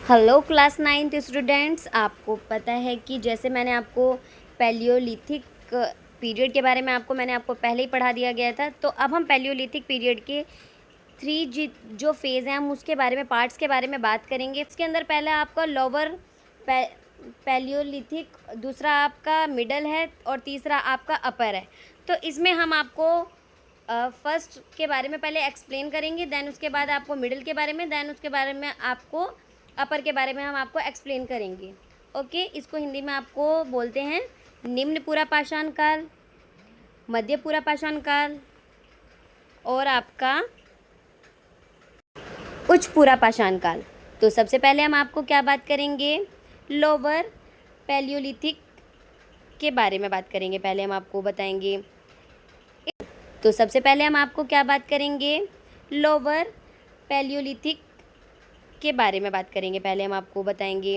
Hello class 9th students. आपको पता है कि जैसे मैंने आपको पैलियोलिथिक पीरियड के बारे में मैंने आपको पहले ही पढ़ा दिया गया था। तो अब हम पैलियोलिथिक पीरियड के थ्री जी जो फेज़ हैं हम उसके बारे में, पार्ट्स के बारे में बात करेंगे। इसके अंदर पहला आपका लोअर पैलियोलिथिक, दूसरा आपका मिडल है और तीसरा आपका अपर है। तो इसमें हम आपको फर्स्ट के बारे में पहले एक्सप्लेन करेंगे, देन उसके बाद आपको मिडिल के बारे में, देन उसके बारे में आपको अपर के बारे में हम आपको एक्सप्लेन करेंगे। ओके, इसको हिंदी में आपको बोलते हैं निम्न पूरा पाषाण काल, मध्य पूरा पाषाण काल और आपका उच्च पूरा पाषाण काल। तो सबसे पहले हम आपको क्या बात करेंगे, लोअर पैलियोलिथिक के बारे में बात करेंगे। पहले हम आपको बताएंगे, तो सबसे पहले हम आपको क्या बात करेंगे, लोअर पैलियोलिथिक के बारे में बात करेंगे। पहले हम आपको बताएंगे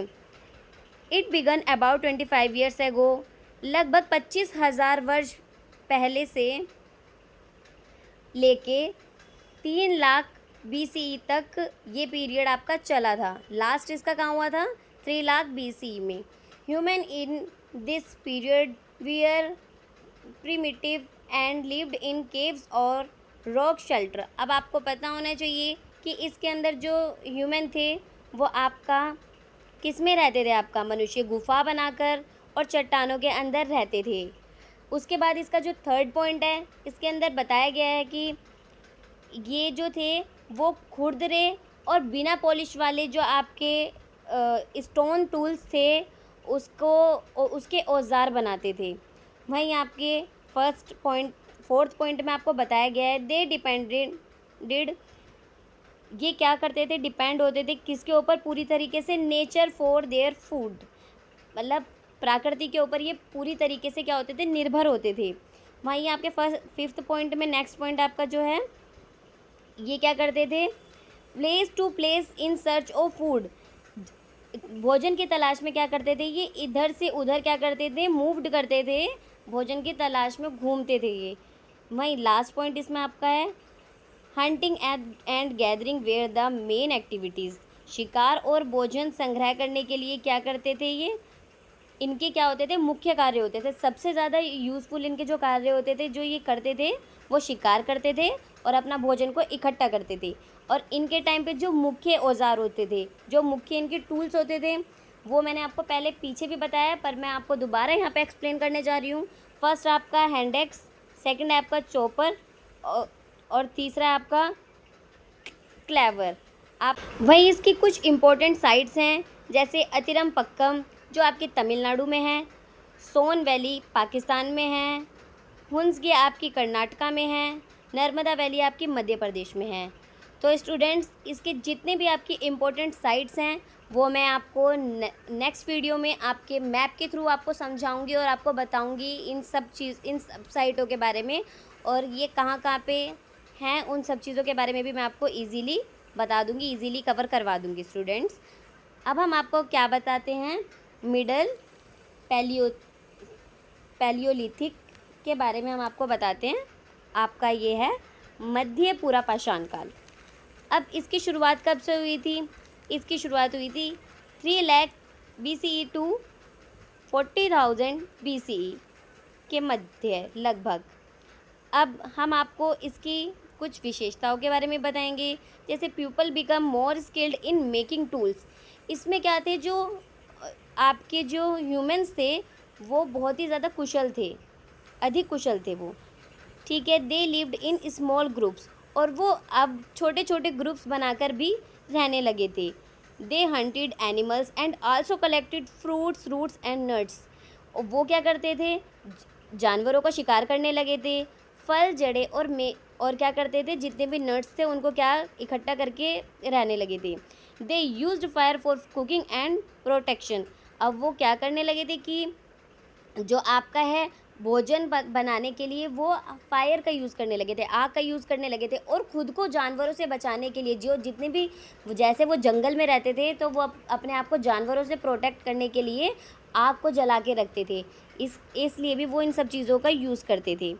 it began about 25 years ago, लगभग 25,000 वर्ष पहले से लेके 3 लाख BCE तक ये पीरियड आपका चला था। लास्ट इसका कहाँ हुआ था, 3 लाख BCE में। Human in this period wear primitive and lived in caves और रॉक शेल्टर। अब आपको पता होना चाहिए कि इसके अंदर जो ह्यूमन थे वो आपका किस में रहते थे, आपका मनुष्य गुफा बनाकर और चट्टानों के अंदर रहते थे। उसके बाद इसका जो थर्ड पॉइंट है, इसके अंदर बताया गया है कि ये जो थे वो खुरदरे और बिना पॉलिश वाले जो आपके स्टोन टूल्स थे उसको उसके औजार बनाते थे। वहीं आपके फोर्थ पॉइंट में आपको बताया गया है दे डिपेंडेड, ये क्या करते थे, डिपेंड होते थे किसके ऊपर, पूरी तरीके से नेचर फॉर देयर फूड, मतलब प्रकृति के ऊपर ये पूरी तरीके से क्या होते थे, निर्भर होते थे। वहीं आपके फिफ्थ पॉइंट में नेक्स्ट पॉइंट आपका जो है, ये क्या करते थे, place to place in search of food, भोजन की तलाश में क्या करते थे, ये इधर से उधर क्या करते थे, मूव्ड करते थे, भोजन की तलाश में घूमते थे ये। वहीं लास्ट पॉइंट इसमें आपका है hunting and gathering were the main activities, शिकार और भोजन संग्रह करने के लिए क्या करते थे, ये इनके क्या होते थे, मुख्य कार्य होते थे। सबसे ज़्यादा यूज़फुल इनके जो कार्य होते थे, जो ये करते थे, वो शिकार करते थे और अपना भोजन को इकट्ठा करते थे। और इनके टाइम पे जो मुख्य औजार होते थे, जो मुख्य इनके टूल्स होते थे, वो मैंने आपको पहले पीछे भी बताया, पर मैं आपको दोबारा यहाँ पे एक्सप्लेन करने जा रही हूँ। फर्स्ट आपका हैंड एक्स, सेकेंड आपका चॉपर और तीसरा आपका क्लेवर। आप वहीं इसकी कुछ इम्पोर्टेंट साइट्स हैं, जैसे अतिरम पक्कम जो आपके तमिलनाडु में है, सोन वैली पाकिस्तान में है, हुंसगी आपकी कर्नाटका में है, नर्मदा वैली आपकी मध्य प्रदेश में है। तो स्टूडेंट्स, इसके जितने भी आपकी इम्पोर्टेंट साइट्स हैं वो मैं आपको नेक्स्ट वीडियो में आपके मैप के थ्रू आपको समझाऊंगी और आपको बताऊंगी इन सब साइटों के बारे में, और ये कहाँ कहाँ पे हैं उन सब चीज़ों के बारे में भी मैं आपको ईज़िली बता दूंगी, ईज़िली कवर करवा दूंगी स्टूडेंट्स। अब हम आपको क्या बताते हैं, मिडल पैलियोलिथिक के बारे में हम आपको बताते हैं। आपका ये है मध्य पूरा पाषाण काल। अब इसकी शुरुआत कब से हुई थी, इसकी शुरुआत हुई थी 3 लाख BCE टू 40,000 BCE के मध्य लगभग। अब हम आपको इसकी कुछ विशेषताओं के बारे में बताएंगे, जैसे people become more skilled in making tools. इसमें क्या थे, जो आपके जो ह्यूमंस थे वो बहुत ही ज़्यादा कुशल थे, अधिक कुशल थे वो, ठीक है। दे लिव्ड इन स्मॉल ग्रुप्स, और वो अब छोटे छोटे ग्रुप्स बनाकर भी रहने लगे थे। They hunted animals and also collected fruits roots and nuts, वो क्या करते थे, जानवरों का शिकार करने लगे थे, फल जड़े और क्या करते थे, जितने भी नट्स थे उनको क्या इकट्ठा करके रहने लगे थे। They used fire for cooking and protection, अब वो क्या करने लगे थे कि जो आपका है भोजन बनाने के लिए वो फायर का यूज़ करने लगे थे, आग का यूज़ करने लगे थे, और ख़ुद को जानवरों से बचाने के लिए, जो जितने भी जैसे वो जंगल में रहते थे तो वो अपने आप को जानवरों से प्रोटेक्ट करने के लिए आग को जला के रखते थे, इसलिए भी वो इन सब चीज़ों का यूज़ करते थे।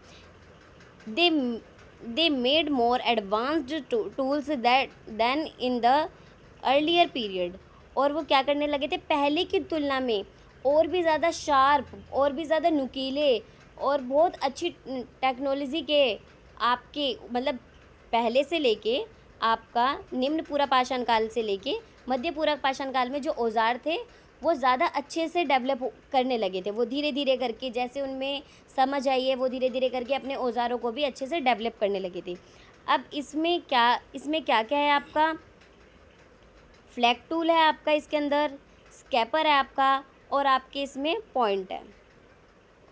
They made more advanced tools than in the earlier period, और वो क्या करने लगे थे, पहले की तुलना में और भी ज़्यादा शार्प, और भी ज़्यादा नुकीले, और बहुत अच्छी टेक्नोलॉजी के आपके मतलब पहले से लेके आपका निम्न पूरा पाषाण काल से लेके मध्य पूरा पाषाण काल में जो औज़ार थे वो ज़्यादा अच्छे से डेवलप करने लगे थे। वो धीरे धीरे करके जैसे उनमें समझ आई है वो धीरे धीरे करके अपने औज़ारों को भी अच्छे से डेवलप करने लगे थे। अब इसमें क्या क्या है आपका, फ्लैग टूल है आपका, इसके अंदर स्कैपर है आपका, और आपके इसमें पॉइंट है।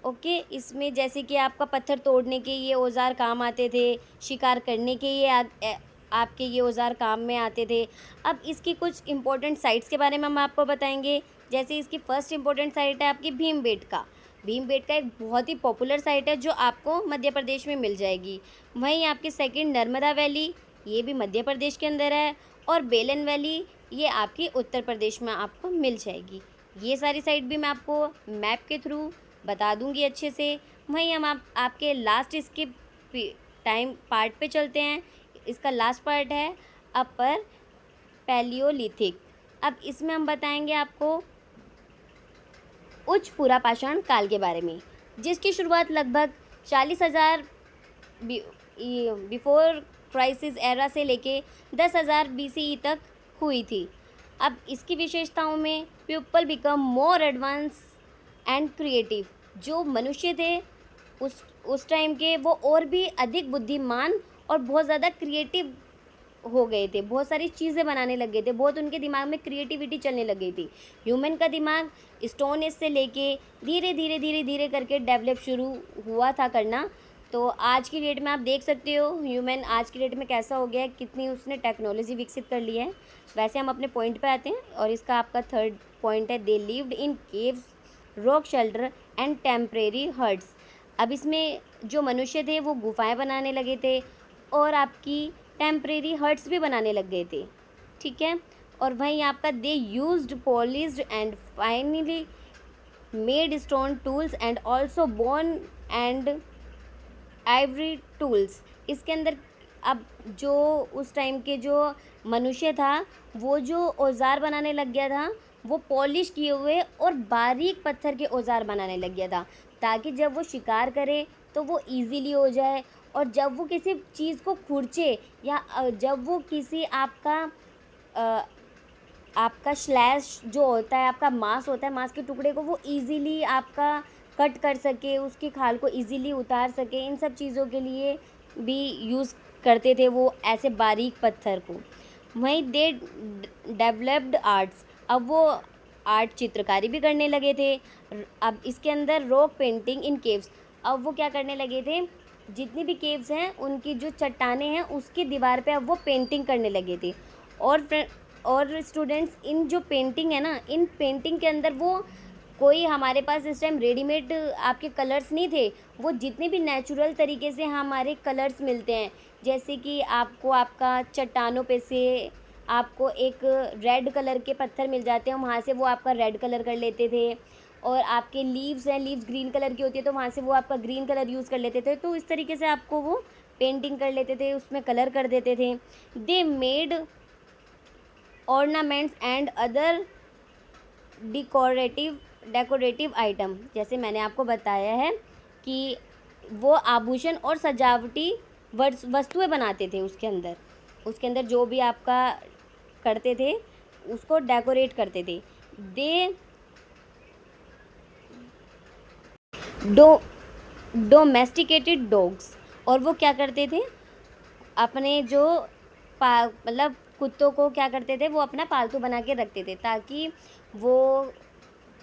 ओके, इसमें जैसे कि आपका पत्थर तोड़ने के ये औज़ार काम आते थे, शिकार करने के ये आपके ये औज़ार काम में आते थे। अब इसकी कुछ इम्पोर्टेंट साइट्स के बारे में हम आपको बताएंगे। जैसे इसकी फर्स्ट इम्पोर्टेंट साइट है आपकी भीमबेटका। भीमबेटका एक बहुत ही पॉपुलर साइट है जो आपको मध्य प्रदेश में मिल जाएगी। वहीं आपकी सेकंड नर्मदा वैली, ये भी मध्य प्रदेश के अंदर है, और बेलन वैली ये आपकी उत्तर प्रदेश में आपको मिल जाएगी। ये सारी साइट भी मैं आपको मैप के थ्रू बता दूंगी अच्छे से। वहीं हम आपके लास्ट इसके टाइम पार्ट पे चलते हैं। इसका लास्ट पार्ट है अपर पैलियोलिथिक। अब इसमें हम बताएंगे आपको उच्च पूरा पाषाण काल के बारे में, जिसकी शुरुआत लगभग 40,000 बिफोर क्राइसिस एरा से लेके 10,000 BCE तक हुई थी। अब इसकी विशेषताओं में people become more advance and creative. जो मनुष्य थे उस टाइम के वो और भी अधिक बुद्धिमान और बहुत ज़्यादा क्रिएटिव हो गए थे, बहुत सारी चीज़ें बनाने लग गए थे, बहुत उनके दिमाग में क्रिएटिविटी चलने लग गई थी। ह्यूमन का दिमाग स्टोन एज से लेके धीरे धीरे करके डेवलप शुरू हुआ था करना। तो आज की डेट में आप देख सकते हो ह्यूमन आज की डेट में कैसा हो गया है, कितनी उसने टेक्नोलॉजी विकसित कर ली है। वैसे हम अपने पॉइंट पे आते हैं, और इसका आपका थर्ड पॉइंट है दे lived in caves, rock shelter and temporary huts. अब इसमें जो मनुष्य थे वो गुफाएं बनाने लगे थे, और आपकी टेम्परेरी हट्स भी बनाने लग गए थे, ठीक है। और वहीं आपका they used polished and finally made stone tools and also bone and Ivory tools. इसके अंदर अब जो उस टाइम के जो मनुष्य था वो जो औज़ार बनाने लग गया था वो पॉलिश किए हुए और बारीक पत्थर के औज़ार बनाने लग गया था, ताकि जब वो शिकार करे तो वो इजीली हो जाए, और जब वो किसी चीज़ को खुरचे या जब वो किसी आपका स्लैश जो होता है, आपका मांस होता है, मांस के टुकड़े को वो इजीली आपका कट कर सके, उसकी खाल को इजीली उतार सके, इन सब चीज़ों के लिए भी यूज़ करते थे वो ऐसे बारीक पत्थर को। वहीं दे डेवलप्ड आर्ट्स। अब वो आर्ट चित्रकारी भी करने लगे थे। अब इसके अंदर रॉक पेंटिंग इन केव्स। अब वो क्या करने लगे थे, जितनी भी केव्स हैं उनकी जो चट्टानें हैं उसकी दीवार पे अब वो पेंटिंग करने लगे थे। और स्टूडेंट्स, इन जो पेंटिंग है ना, इन पेंटिंग के अंदर वो कोई हमारे पास इस टाइम रेडीमेड आपके कलर्स नहीं थे, वो जितने भी नेचुरल तरीके से हमारे कलर्स मिलते हैं, जैसे कि आपको आपका चट्टानों पे से आपको एक रेड कलर के पत्थर मिल जाते हैं, वहाँ से वो आपका रेड कलर कर लेते थे। और आपके लीव्स हैं, लीव्स ग्रीन कलर की होती है तो वहाँ से वो आपका ग्रीन कलर यूज़ कर लेते थे। तो इस तरीके से आपको वो पेंटिंग कर लेते थे, उसमें कलर कर देते थे। They made ornaments and other decorative item. जैसे मैंने आपको बताया है कि वो आभूषण और सजावटी वस्तुएं बनाते थे उसके अंदर जो भी आपका करते थे उसको डेकोरेट करते थे। दे डोमेस्टिकेटेड डॉग्स। और वो क्या करते थे, अपने जो मतलब कुत्तों को क्या करते थे, वो अपना पालतू बना के रखते थे ताकि वो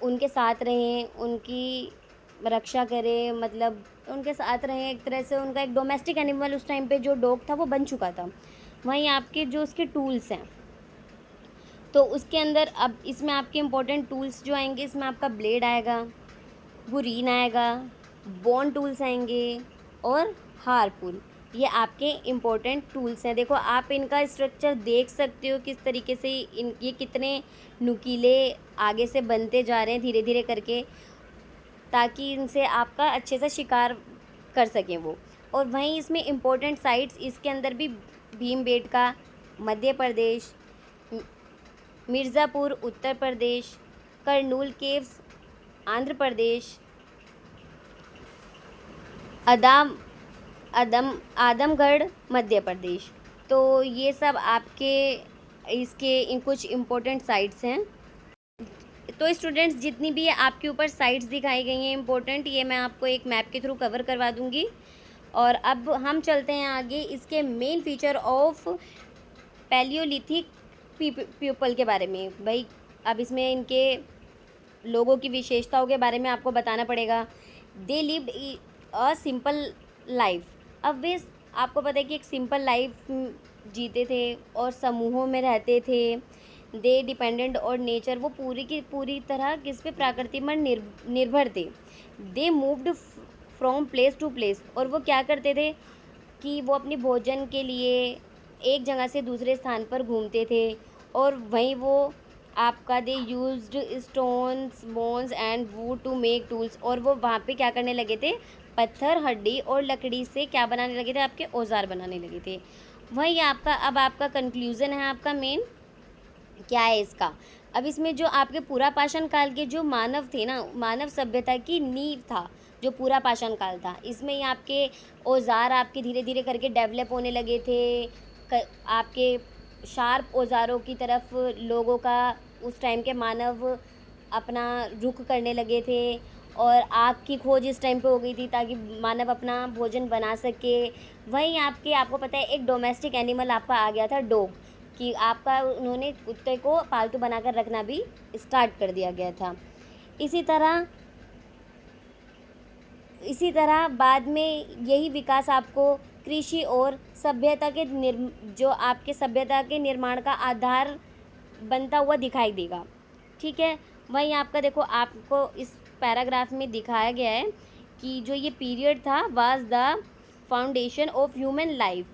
उनके साथ रहें, उनकी रक्षा करें, मतलब उनके साथ रहें। एक तरह से उनका एक डोमेस्टिक एनिमल उस टाइम पे जो डॉग था वो बन चुका था। वहीं आपके जो उसके टूल्स हैं, तो उसके अंदर अब इसमें आपके इम्पोर्टेंट टूल्स जो आएंगे, इसमें आपका ब्लेड आएगा, गुरीन आएगा, बोन टूल्स आएंगे, और हारपून। ये आपके इम्पोर्टेंट टूल्स हैं। देखो आप इनका स्ट्रक्चर देख सकते हो किस तरीके से ये कितने नुकीले आगे से बनते जा रहे हैं धीरे धीरे करके, ताकि इनसे आपका अच्छे से शिकार कर सकें वो। और वहीं इसमें इम्पोर्टेंट साइट्स इसके अंदर भी भीमबेटका, मध्य प्रदेश, मिर्ज़ापुर उत्तर प्रदेश, करनूल केव्स आंध्र प्रदेश, अदाम अदम आदमगढ़ मध्य प्रदेश। तो ये सब आपके इसके कुछ इम्पोर्टेंट साइट्स हैं। तो स्टूडेंट्स, जितनी भी आपके ऊपर साइट्स दिखाई गई हैं इम्पोर्टेंट, ये मैं आपको एक मैप के थ्रू कवर करवा दूँगी। और अब हम चलते हैं आगे इसके main feature of Palaeolithic people के बारे में। भाई अब इसमें इनके लोगों की विशेषताओं के बारे में आपको बताना पड़ेगा। They lived a simple life. अब वे, आपको पता है कि एक सिंपल लाइफ जीते थे और समूहों में रहते थे। दे डिपेंडेंट और नेचर, वो पूरी की पूरी तरह किस पे, प्रकृति पर निर्भर थे। They moved from place to place, और वो क्या करते थे कि वो अपनी भोजन के लिए एक जगह से दूसरे स्थान पर घूमते थे। और वहीं वो आपका they used stones bones and wood to make tools, और वो वहाँ पे क्या करने लगे थे, पत्थर हड्डी और लकड़ी से क्या बनाने लगे थे, आपके औजार बनाने लगे थे। वही आपका अब आपका कंक्लूज़न है, आपका मेन क्या है इसका। अब इसमें जो आपके पूरा पाषाण काल के जो मानव थे ना, मानव सभ्यता की नींव था जो पूरा पाषाण काल था, इसमें ही आपके औजार आपके धीरे धीरे करके डेवलप होने लगे थे। आपके शार्प औजारों की तरफ लोगों का, उस टाइम के मानव अपना रुख करने लगे थे। और आग की खोज इस टाइम पे हो गई थी ताकि मानव अपना भोजन बना सके। वहीं आपको पता है एक डोमेस्टिक एनिमल आपका आ गया था, डॉग, कि आपका उन्होंने कुत्ते को पालतू बनाकर रखना भी स्टार्ट कर दिया गया था। इसी तरह बाद में यही विकास आपको कृषि और सभ्यता के जो आपके सभ्यता के निर्माण का आधार बनता हुआ दिखाई देगा। ठीक है, वहीं आपका देखो, आपको इस पैराग्राफ में दिखाया गया है कि जो ये पीरियड था was the foundation of human life.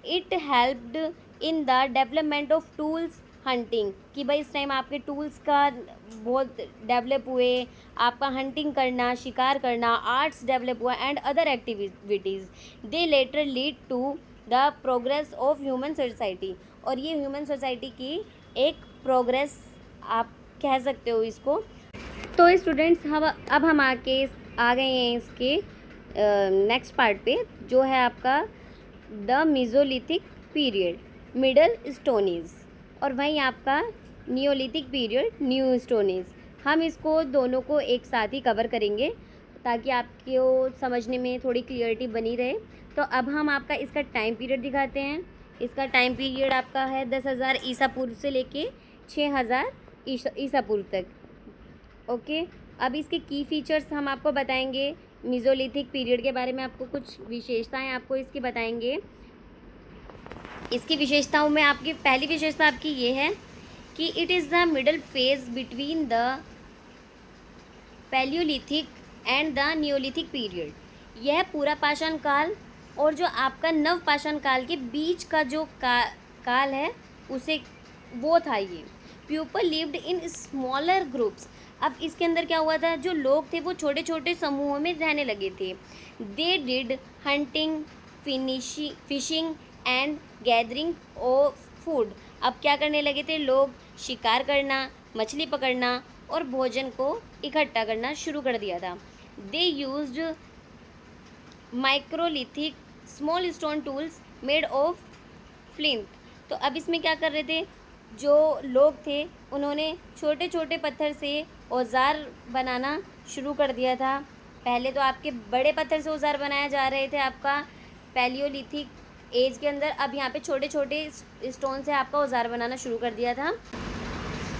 It helped in the development of tools hunting, कि भाई इस टाइम आपके टूल्स का बहुत डेवलप हुए, आपका हंटिंग करना, शिकार करना, आर्ट्स डेवलप हुआ and other activities. They later lead to the progress of human society, और ये ह्यूमन सोसाइटी की एक प्रोग्रेस आप कह सकते हो इसको। तो स्टूडेंट्स, हम आ गए हैं इसके नेक्स्ट पार्ट पे, जो है आपका the mesolithic period, middle stone age, और वहीं आपका neolithic period, new stone age. हम इसको दोनों को एक साथ ही कवर करेंगे ताकि आपको समझने में थोड़ी क्लियरिटी बनी रहे। तो अब हम आपका इसका टाइम पीरियड दिखाते हैं। इसका टाइम पीरियड आपका है 10,000 ईसा पूर्व से लेके 6,000 ईसा पूर्व तक। ओके, अब इसके की फीचर्स हम आपको बताएंगे। मीज़ोलिथिक पीरियड के बारे में आपको कुछ विशेषताएं आपको इसकी बताएंगे। इसकी विशेषताओं में आपकी पहली विशेषता आपकी ये है कि it is the middle phase between the Palaeolithic and the Neolithic period. यह पूरा पाषाण काल और जो आपका नव पाषाण काल के बीच का जो काल है, उसे वो था ये। People lived in smaller groups. अब इसके अंदर क्या हुआ था, जो लोग थे वो छोटे छोटे समूहों में रहने लगे थे। They did hunting, fishing and gathering of food. अब क्या करने लगे थे लोग, शिकार करना, मछली पकड़ना और भोजन को इकट्ठा करना शुरू कर दिया था। They used microlithic small stone tools made of flint. तो अब इसमें क्या कर रहे थे, जो लोग थे उन्होंने छोटे छोटे पत्थर से औजार बनाना शुरू कर दिया था। पहले तो आपके बड़े पत्थर से औजार बनाया जा रहे थे आपका पैलियोलिथिक एज के अंदर, अब यहाँ पे छोटे छोटे स्टोन से आपका औजार बनाना शुरू कर दिया था।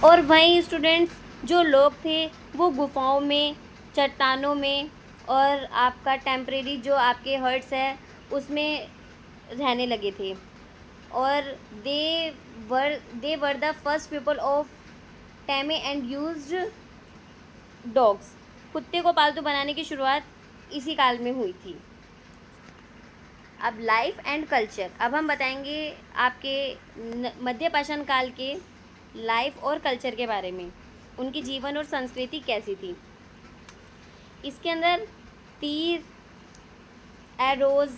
और वहीं स्टूडेंट्स, जो लोग थे वो गुफाओं में, चट्टानों में और आपका टेम्परेरी जो आपके हर्ट्स है उसमें रहने लगे थे। और they were the first people of tame and used dogs. कुत्ते को पालतू बनाने की शुरुआत इसी काल में हुई थी। अब लाइफ एंड कल्चर, अब हम बताएंगे आपके मध्य पाषाण काल के लाइफ और कल्चर के बारे में, उनकी जीवन और संस्कृति कैसी थी। इसके अंदर तीर, एरोज़,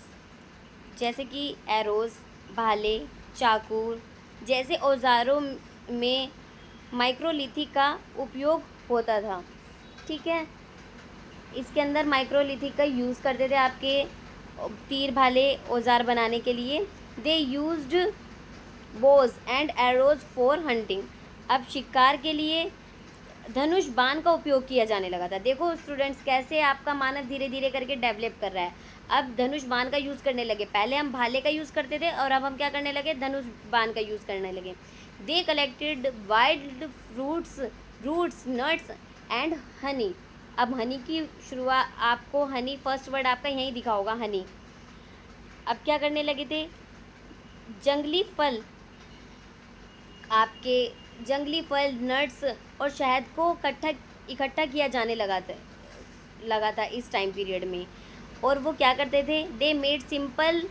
जैसे कि एरोज़, भाले, चाकू जैसे औजारों में माइक्रोलिथिक का उपयोग होता था। ठीक है, इसके अंदर माइक्रोलिथिक का यूज़ करते थे आपके तीर भाले औजार बनाने के लिए। They used Bhoj and arrows for hunting. अब शिकार के लिए धनुष बाण का उपयोग किया जाने लगा था। देखो स्टूडेंट्स, कैसे आपका मानव धीरे धीरे करके डेवलप कर रहा है। अब धनुष बाण का यूज़ करने लगे। पहले हम भाले का यूज़ करते थे और अब हम क्या करने लगे, धनुष बाण का यूज़ करने लगे। They collected wild fruits, roots, nuts and honey. अब हनी की शुरुआत, आपको हनी फर्स्ट वर्ड आपका यहीं दिखा होगा, हनी। अब क्या करने लगे थे, जंगली फल, आपके जंगली फल, नट्स और शहद को इकट्ठा किया जाने लगा था इस टाइम पीरियड में। और वो क्या करते थे, they made simple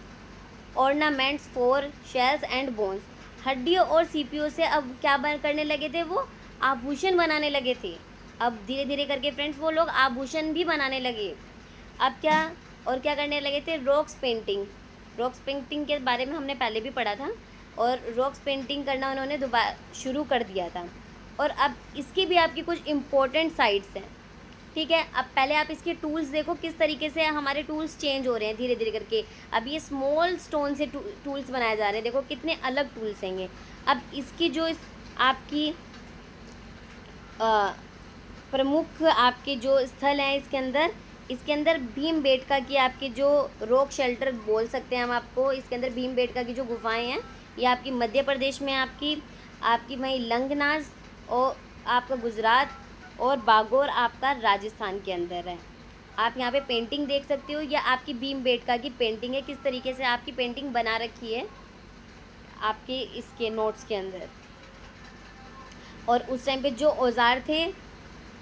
ornaments for shells and bones. हड्डियों और सीपियों से अब क्या करने लगे थे, वो आभूषण बनाने लगे थे। अब धीरे धीरे करके फ्रेंड्स वो लोग आभूषण भी बनाने लगे। अब क्या करने लगे थे, रॉक्स पेंटिंग। रॉक्स पेंटिंग के बारे में हमने पहले भी पढ़ा था, और रॉक्स पेंटिंग करना उन्होंने दोबारा शुरू कर दिया था। और अब इसकी भी आपकी कुछ इम्पोर्टेंट साइट्स हैं। ठीक है, अब पहले आप इसके टूल्स देखो, किस तरीके से हमारे टूल्स चेंज हो रहे हैं धीरे धीरे करके। अब ये स्मॉल स्टोन से टूल्स बनाए जा रहे हैं, देखो कितने अलग टूल्स हैं ये। अब इसकी जो आपकी प्रमुख आपके जो स्थल हैं इसके अंदर भीमबेटका की आपके जो रॉक शेल्टर बोल सकते हैं हम आपको, इसके अंदर भीमबेटका की जो गुफाएं हैं, ये आपकी मध्य प्रदेश में, आपकी वहीं लंगनाज और आपका गुजरात, और बागोर आपका राजस्थान के अंदर है। आप यहाँ पे पेंटिंग देख सकते हो, या आपकी भीमबेटका की पेंटिंग है, किस तरीके से आपकी पेंटिंग बना रखी है आपके इसके नोट्स के अंदर। और उस टाइम पे जो औजार थे,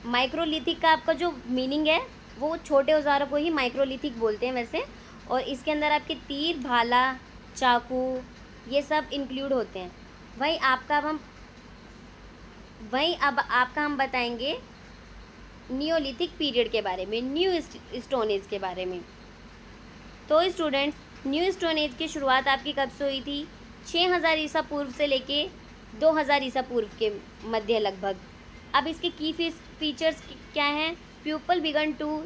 माइक्रोलिथिक का आपका जो मीनिंग है, वो छोटे औजारों को ही माइक्रोलिथिक बोलते हैं वैसे। और इसके अंदर आपके तीर, भाला, चाकू, ये सब इंक्लूड होते हैं। वहीं अब आपका हम बताएंगे नियोलिथिक पीरियड के बारे में, न्यू स्टोन एज के बारे में। तो स्टूडेंट्स, न्यू स्टोन एज की शुरुआत आपकी कब से हुई थी, 6000 ईसा पूर्व से लेके 2000 ईसा पूर्व के मध्य लगभग। अब इसके की फीचर्स क्या हैं, people began to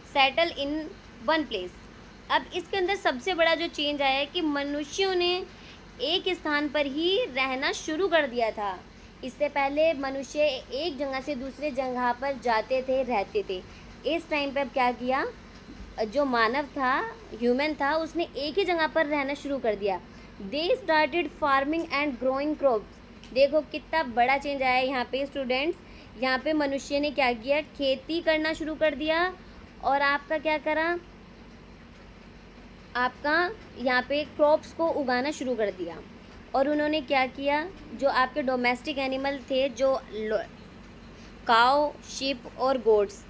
settle in one place. अब इसके अंदर सबसे बड़ा जो चेंज आया है कि मनुष्यों ने एक स्थान पर ही रहना शुरू कर दिया था। इससे पहले मनुष्य एक जगह से दूसरे जगह पर जाते थे, रहते थे। इस टाइम पे अब क्या किया, जो मानव था, ह्यूमन था, उसने एक ही जगह पर रहना शुरू कर दिया। They started farming and growing crops. देखो कितना बड़ा चेंज आया है यहाँ पे स्टूडेंट्स। यहाँ पे मनुष्य ने क्या किया, खेती करना शुरू कर दिया। और आपका क्या करा, आपका यहाँ पे क्रॉप्स को उगाना शुरू कर दिया। और उन्होंने क्या किया, जो आपके डोमेस्टिक एनिमल थे, जो काऊ, शिप और गोट्स,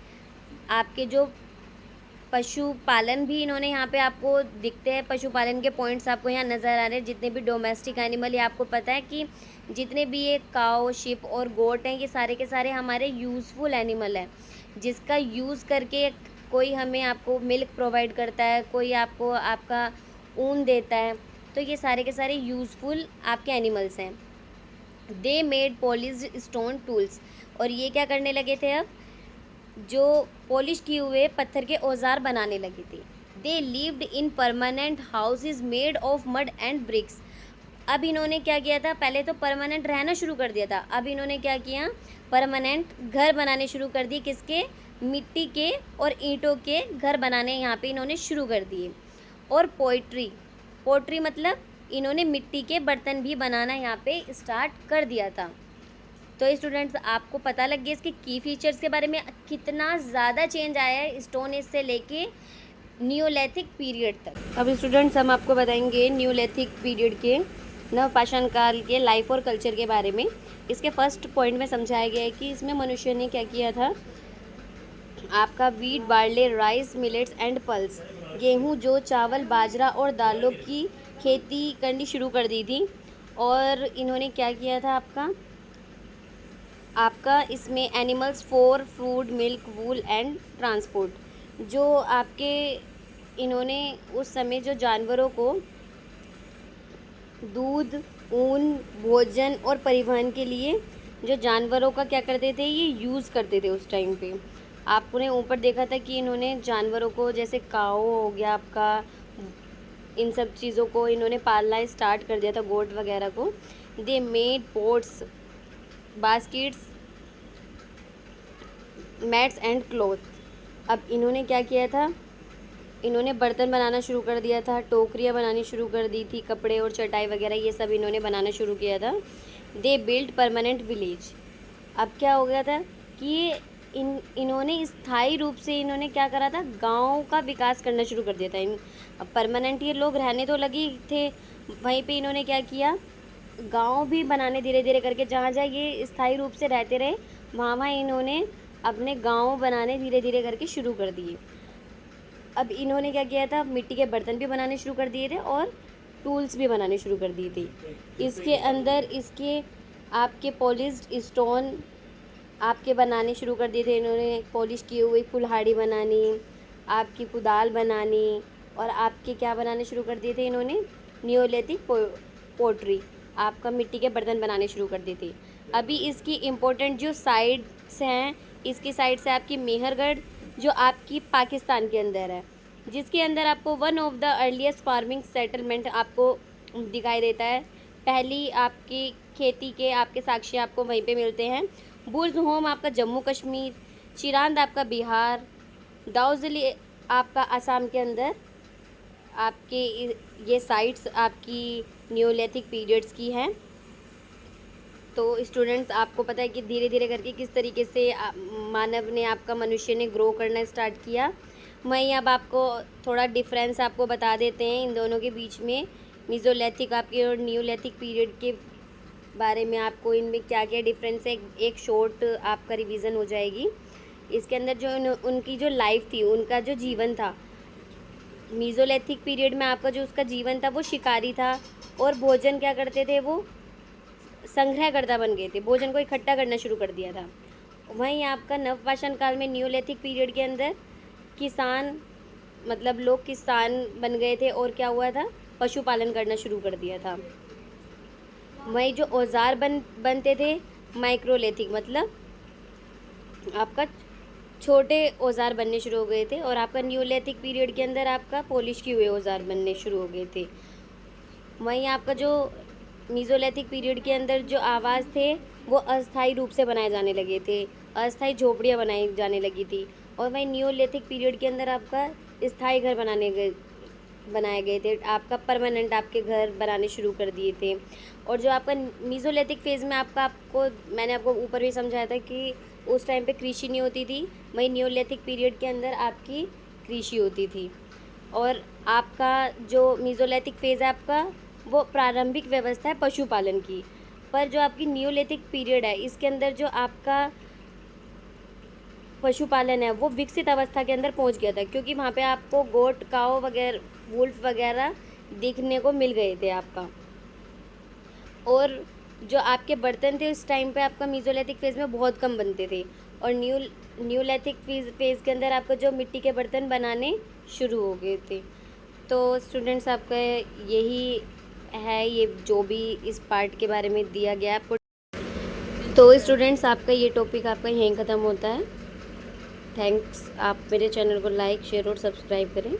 आपके जो पशुपालन भी इन्होंने यहाँ पे आपको दिखते हैं। पशुपालन के पॉइंट्स आपको यहाँ नज़र आ रहे हैं। जितने भी डोमेस्टिक एनिमल, ये आपको पता है कि जितने भी ये काऊ, शिप और गोट हैं, ये सारे के सारे हमारे यूज़फुल एनिमल हैं, जिसका यूज़ करके कोई हमें आपको मिल्क प्रोवाइड करता है, कोई आपको आपका ऊन देता है। तो ये सारे के सारे यूज़फुल आपके एनिमल्स हैं। They made polished stone tools. और ये क्या करने लगे थे, अब जो पॉलिश किए हुए पत्थर के औजार बनाने लगे थे। They lived in permanent houses made of mud and bricks. अब इन्होंने क्या किया था, पहले तो परमानेंट रहना शुरू कर दिया था, अब इन्होंने क्या किया, परमानेंट घर बनाने शुरू कर दिए। किसके, मिट्टी के और ईंटों के घर बनाने यहाँ पे इन्होंने शुरू कर दिए। और पोट्री मतलब इन्होंने मिट्टी के बर्तन भी बनाना यहाँ पे स्टार्ट कर दिया था। तो स्टूडेंट्स, आपको पता लग गया इसके की फीचर्स के बारे में, कितना ज़्यादा चेंज आया है स्टोन एज से लेके न्यूलिथिक पीरियड तक। अब स्टूडेंट्स, हम आपको बताएंगे न्यूलिथिक पीरियड के नवपाषाण काल के लाइफ और कल्चर के बारे में। इसके फर्स्ट पॉइंट में समझाया गया है कि इसमें मनुष्य ने क्या किया था, आपका wheat, barley, rice, millets and pulse, गेहूँ, जौ, चावल, बाजरा और दालों की खेती करनी शुरू कर दी थी। और इन्होंने क्या किया था, आपका इसमें animals for food, milk, wool and transport, जो आपके इन्होंने उस समय जो जानवरों को दूध, ऊन, भोजन और परिवहन के लिए जो जानवरों का क्या करते थे, ये यूज़ करते थे उस टाइम पे। आपने ऊपर देखा था कि इन्होंने जानवरों को, जैसे काऊ हो गया आपका, इन सब चीज़ों को इन्होंने पालना स्टार्ट कर दिया था, गोट वगैरह को। They made pots, baskets, mats and cloth. अब इन्होंने क्या किया था, इन्होंने बर्तन बनाना शुरू कर दिया था, टोकरियाँ बनानी शुरू कर दी थी, कपड़े और चटाई वगैरह ये सब इन्होंने बनाना शुरू किया था। They build permanent village. अब क्या हो गया था कि इन्होंने स्थायी रूप से इन्होंने क्या करा था, गांव का विकास करना शुरू कर दिया था। अब परमानेंट ये लोग रहने तो लगे थे, वहीं पे इन्होंने क्या किया, गांव भी बनाने धीरे धीरे करके, जहाँ जहाँ ये स्थायी रूप से रहते रहे वहाँ वहाँ इन्होंने अपने गांव बनाने धीरे धीरे करके शुरू कर दिए। अब इन्होंने क्या किया था, मिट्टी के बर्तन भी बनाने शुरू कर दिए थे और टूल्स भी बनाने शुरू कर दिए थे। इसके अंदर इसके आपके पॉलिश्ड स्टोन आपके बनाने शुरू कर दिए थे इन्होंने, पॉलिश किए हुए कुल्हाड़ी बनानी, आपकी कुदाल बनानी, और आपके क्या बनाने शुरू कर दिए थे इन्होंने, नियोलिथिक पोट्री, आपका मिट्टी के बर्तन बनाने शुरू कर दिए थे। अभी इसकी इम्पोर्टेंट जो साइड्स हैं, इसकी साइड से आपकी मेहरगढ़ जो आपकी पाकिस्तान के अंदर है, जिसके अंदर आपको one of the earliest farming settlement आपको दिखाई देता है। पहली आपकी खेती के आपके साक्ष्य आपको वहीं पे मिलते हैं। बुर्ज होम आपका जम्मू कश्मीर, चिरांद आपका बिहार, दाउजली आपका असम के अंदर आपके ये साइट्स आपकी न्यूलिथिक पीरियड्स की हैं। तो स्टूडेंट्स, आपको पता है कि धीरे धीरे करके किस तरीके से मानव ने, आपका मनुष्य ने ग्रो करना स्टार्ट किया। वहीं अब आपको थोड़ा डिफरेंस आपको बता देते हैं इन दोनों के बीच में, मीज़ोलिथिक आपके और न्यूलिथिक पीरियड के बारे में, आपको इनमें क्या क्या डिफरेंस है एक शॉर्ट आपका रिवीजन हो जाएगी। इसके अंदर जो उनकी जो लाइफ थी, उनका जो जीवन था, मीज़ोलिथिक पीरियड में आपका जो उसका जीवन था वो शिकारी था, और भोजन क्या करते थे, वो संग्रहकर्ता बन गए थे, भोजन को इकट्ठा करना शुरू कर दिया था। वहीं आपका नवपाषाण काल में न्यूलिथिक पीरियड के अंदर किसान, मतलब लोग किसान बन गए थे, और क्या हुआ था, पशुपालन करना शुरू कर दिया था। वहीं जो औजार बनते थे, माइक्रोलिथिक, मतलब आपका छोटे औजार बनने शुरू हो गए थे, और आपका न्यूलिथिक पीरियड के अंदर आपका पॉलिश किए हुए औजार बनने शुरू हो गए थे। वहीं आपका जो मीज़ोलिथिक पीरियड के अंदर जो आवास थे वो अस्थायी रूप से बनाए जाने लगे थे, अस्थायी झोपड़ियाँ बनाई जाने लगी थी। और वहीं न्यूलिथिक पीरियड के अंदर आपका स्थायी घर बनाए गए थे, आपका परमानेंट आपके घर बनाने शुरू कर दिए थे। और जो आपका मीज़ोलिथिक फेज़ में मैंने आपको ऊपर भी समझाया था कि उस टाइम पे कृषि नहीं होती थी, वहीं न्यूलिथिक पीरियड के अंदर आपकी कृषि होती थी। और आपका जो मीज़ोलिथिक फेज़ है आपका, वो प्रारंभिक व्यवस्था है पशुपालन की। पर जो आपकी न्यूलिथिक पीरियड है, इसके अंदर जो आपका पशुपालन है वो विकसित अवस्था के अंदर पहुंच गया था, क्योंकि वहाँ पे आपको गोट, काऊ वगैरह, वुल्फ वगैरह देखने को मिल गए थे आपका। और जो आपके बर्तन थे उस टाइम पे आपका मीज़ोलिथिक फेज़ में बहुत कम बनते थे, और न्यूलिथिक फेज़ के अंदर आपको जो मिट्टी के बर्तन बनाने शुरू हो गए थे। तो स्टूडेंट्स, आपका यही है, ये जो भी इस पार्ट के बारे में दिया गया आपको। तो स्टूडेंट्स, आपका ये टॉपिक आपका यहीं ख़त्म होता है। थैंक्स। आप मेरे चैनल को लाइक, शेयर और सब्सक्राइब करें।